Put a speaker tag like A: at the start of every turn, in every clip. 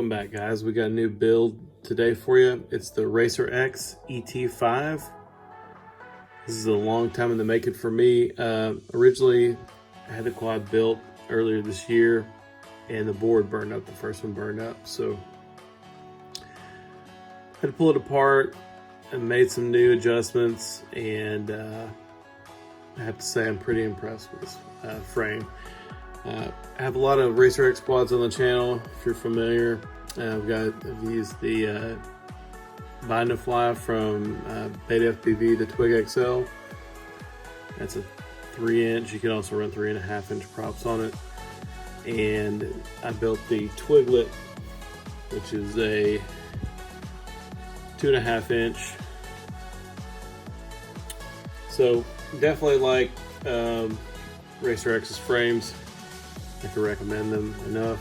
A: Welcome back, guys. We got a new build today for you. It's the Rerelease ET5. This is a long time in the making for me. Originally, I had the quad built earlier this year and the board burned up. The first one burned up, so I had to pull it apart and made some new adjustments, and I have to say I'm pretty impressed with this frame. I have a lot of Rerelease quads on the channel, if you're familiar. I've used the Bind & Fly from Beta FPV, the Twig XL. That's a 3-inch. You can also run 3.5-inch props on it. And I built the Twiglet, which is a 2.5-inch. So definitely like Rerelease's frames. I can recommend them enough.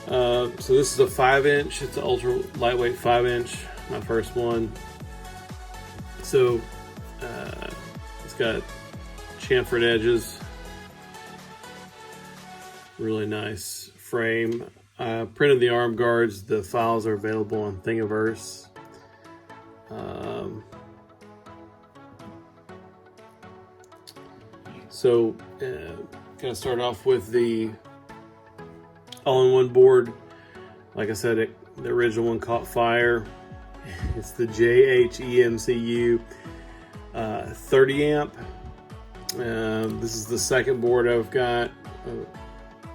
A: So this is a 5-inch. It's an ultra lightweight 5-inch. My first one. So it's got chamfered edges. Really nice frame. I printed the arm guards. The files are available on Thingiverse. So gonna start off with the all-in-one board. Like I said, the original one caught fire. It's the JHEMCU 30 amp. This is the second board I've got,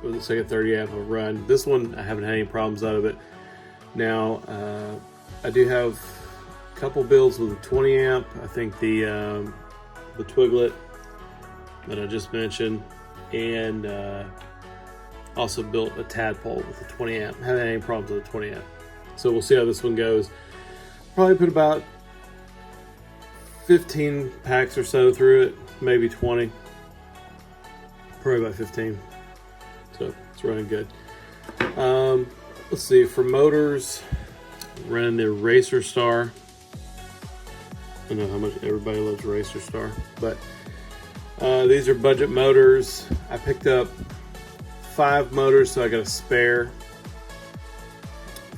A: or the second 30 amp I've run. This one I haven't had any problems out of it. Now I do have a couple builds with a 20 amp. I think the Twiglet that I just mentioned, and also built a tadpole with a 20 amp. Haven't had any problems with a 20 amp. So we'll see how this one goes. Probably put about 15 packs or so through it, maybe 20. Probably about 15. So it's running good. Let's see, for motors, running the Racer Star. I don't know how much everybody loves Racer Star, but these are budget motors. I picked up 5 motors, so I got a spare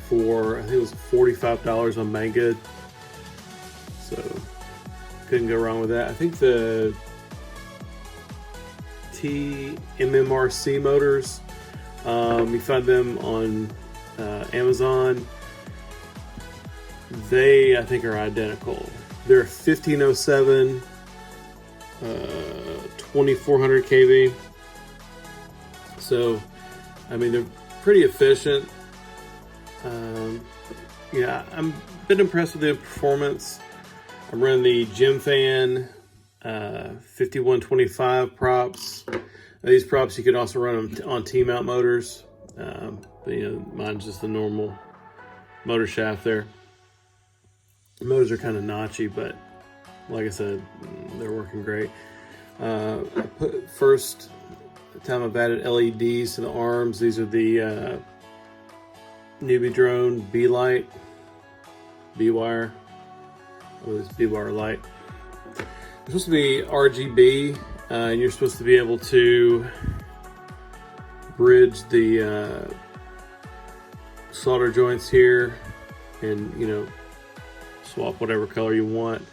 A: for, I think it was $45 on Banggood. So couldn't go wrong with that. I think the TMMRC motors, you find them on Amazon. They, I think, are identical. They're 1507. 2400 kV. So, I mean, they're pretty efficient. Yeah, I'm a bit impressed with the performance. I run the Gym Fan 5125 props. Now, these props you could also run them on T-mount motors, but you know, mine's just the normal motor shaft there. The motors are kind of notchy, but like I said, they're working great. First time I've added LEDs to the arms. These are the Newbie Drone B-Light, B-Wire. Oh, this B-Wire light. It's supposed to be RGB, and you're supposed to be able to bridge the solder joints here and, you know, swap whatever color you want.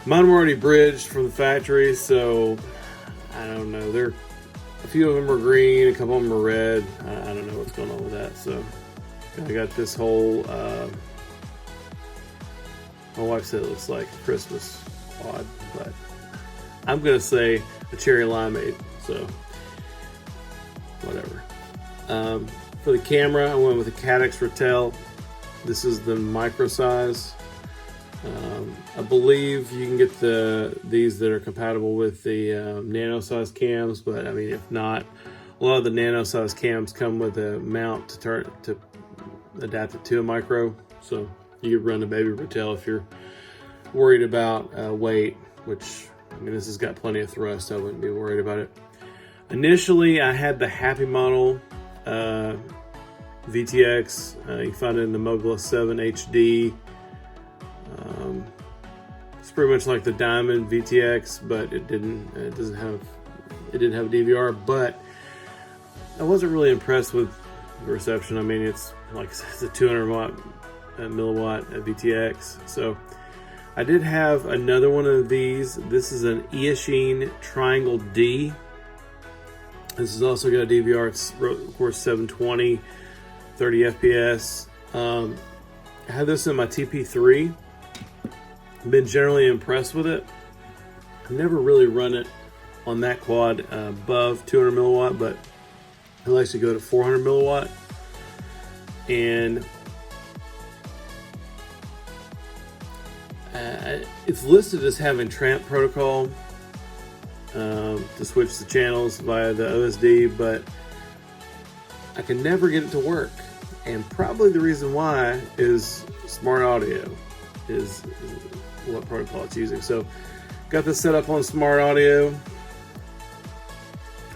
A: Mine were already bridged from the factory, so I don't know. A few of them are green, a couple of them are red. I don't know what's going on with that. So I got this whole, my wife said it looks like a Christmas quad, but I'm gonna say a cherry limeade, so whatever. For the camera, I went with a Caddx Ratel. This is the micro size. I believe you can get these that are compatible with the nano size cams, but I mean, if not, a lot of the nano size cams come with a mount to adapt it to a micro. So you could run a baby Ratel if you're worried about weight, which, I mean, this has got plenty of thrust, so I wouldn't be worried about it. Initially, I had the Happy Model VTX. You can find it in the Mogula 7 HD. It's pretty much like the Diamond VTX, but it didn't have DVR. But I wasn't really impressed with reception. I mean, it's like I said, it's a 200 watt milliwatt VTX. So I did have another one of these. This is an Eachine Triangle D. This has also got a DVR. It's of course 720, 30 FPS. I had this in my TP3. I've been generally impressed with it. I've never really run it on that quad above 200 milliwatt, but it likes to go to 400 milliwatt. And it's listed as having tramp protocol to switch the channels via the OSD, but I can never get it to work. And probably the reason why is smart audio is what protocol it's using. So got this set up on smart audio,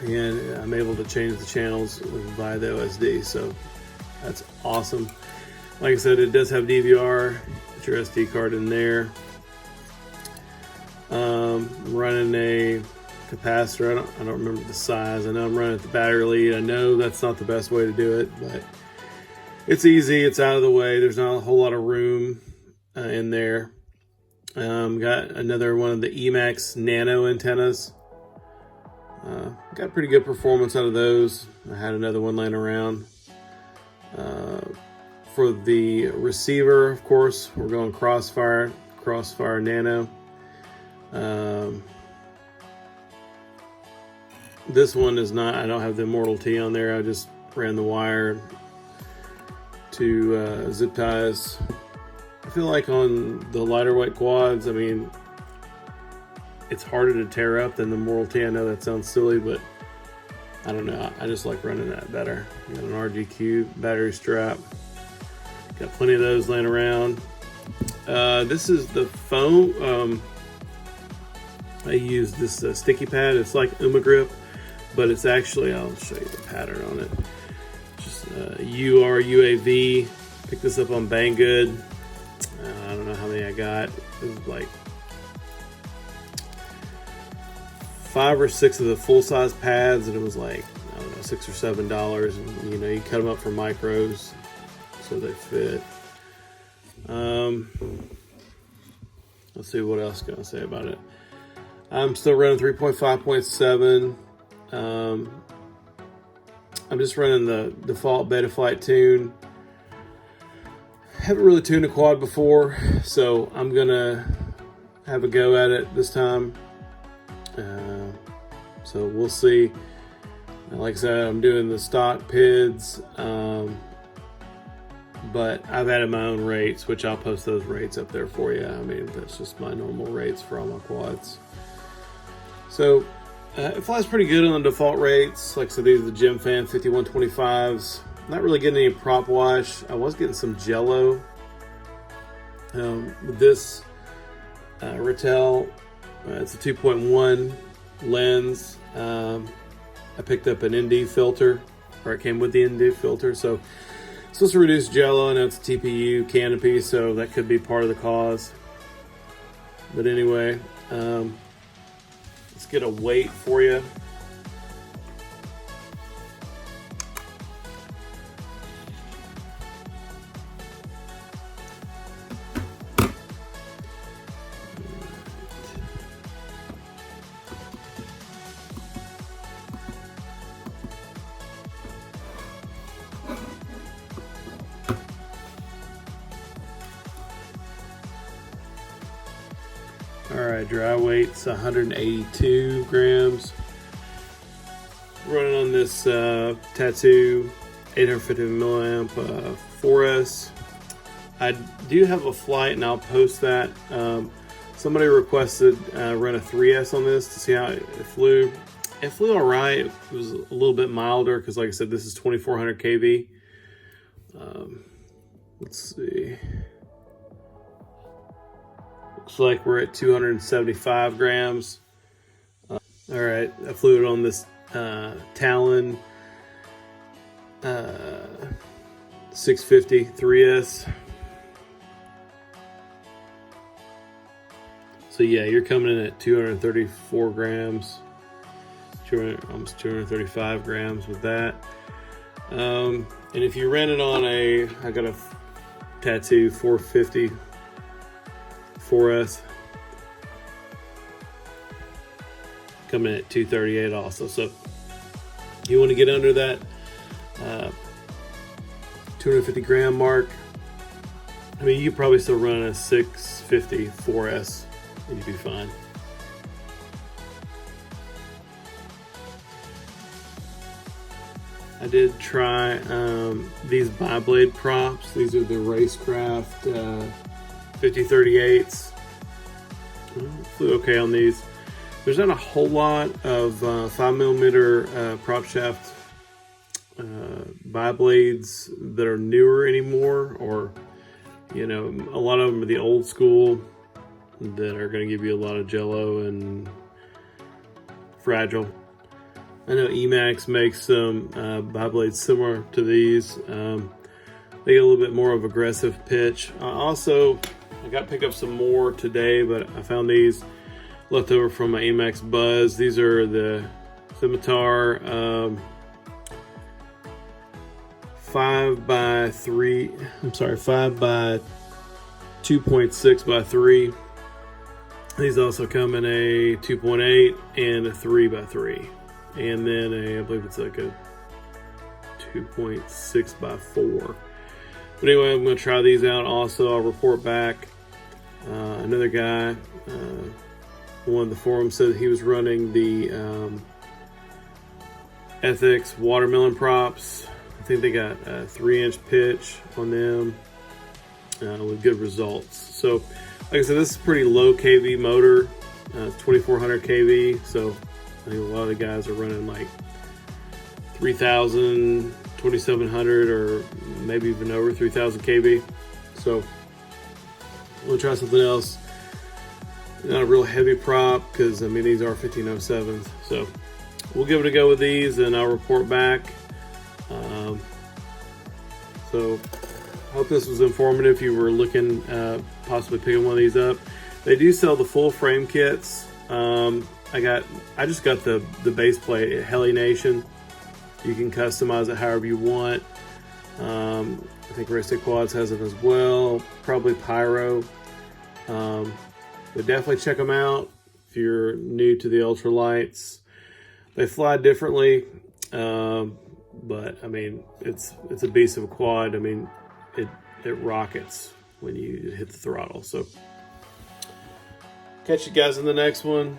A: and I'm able to change the channels via the OSD. So that's awesome. Like I said, it does have DVR. Put your SD card in there. I'm running a capacitor. I don't remember the size. I know I'm running at the battery lead. I know that's not the best way to do it, but it's easy. It's out of the way. There's not a whole lot of room in there. Got another one of the Emax Nano antennas. Got pretty good performance out of those. I had another one laying around. For the receiver, of course, we're going Crossfire Nano. This one is not, I don't have the Immortal T on there. I just ran the wire to zip ties. I feel like on the lighter weight quads, I mean, it's harder to tear up than the Immortal T. I know that sounds silly, but I don't know. I just like running that better. Got an RGQ battery strap. Got plenty of those laying around. This is the foam. I use this sticky pad. It's like Grip, but it's actually, I'll show you the pattern on it. Just UAV. Picked this up on Banggood. I don't know how many I got. It was like 5 or 6 of the full-size pads, and it was like, I don't know, $6 or $7. And you know, you cut them up for micros so they fit. Let's see what else can I say about it. I'm still running 3.5.7. I'm just running the default Betaflight tune. Haven't really tuned a quad before, so I'm gonna have a go at it this time. So we'll see. Like I said, I'm doing the stock PIDs, but I've added my own rates, which I'll post those rates up there for you. I mean, that's just my normal rates for all my quads. So it flies pretty good on the default rates. Like I said, these are the Gem Fan 5125s. Not really getting any prop wash. I was getting some jello. With this Ratel, it's a 2.1 lens. I picked up an ND filter, or it came with the ND filter. So it's supposed to reduce jello, and it's a TPU canopy, so that could be part of the cause. But anyway, let's get a weight for you. All right, dry weight's 182 grams. Running on this Tattoo 850 milliamp 4S. I do have a flight, and I'll post that. Somebody requested run a 3S on this to see how it flew. It flew all right. It was a little bit milder because, like I said, this is 2400 kV. Let's see. Looks like we're at 275 grams. All right, I flew it on this Talon 650 3S. So yeah, you're coming in at 234 grams, almost 235 grams with that. And if you ran it on I got a Tattoo 450 4S, coming at 238 also. So you want to get under that 250 gram mark. I mean, you could probably still run a 650 4S and you'd be fine. I did try these bi-blade props. These are the Racecraft 5038s. Flew okay on these. There's not a whole lot of 5mm prop shaft bi-blades that are newer anymore, or you know, a lot of them are the old school that are going to give you a lot of jello and fragile. I know Emax makes some bi-blades similar to these. They get a little bit more of aggressive pitch. I got to pick up some more today, but I found these left over from my Emax Buzz. These are the Scimitar 5 by 2.6 by 3. These also come in a 2.8 and a 3 by 3. And then I believe it's like a 2.6 by 4. But anyway, I'm going to try these out also. I'll report back. Another guy, one of the forums said he was running the Ethics watermelon props. I think they got a 3-inch pitch on them with good results. So, like I said, this is a pretty low kV motor. It's 2400 kV. So I think a lot of the guys are running like 3000, 2700, or maybe even over 3000 kV. So we'll try something else. Not a real heavy prop, because I mean, these are 1507s. So we'll give it a go with these and I'll report back. So I hope this was informative if you were looking possibly picking one of these up. They do sell the full frame kits. I just got the base plate at Heli Nation. You can customize it however you want. I think Rustic Quads has it as well. Probably Pyro. But definitely check them out if you're new to the ultralights. They fly differently, but I mean, it's a beast of a quad. I mean, it rockets when you hit the throttle. So catch you guys in the next one.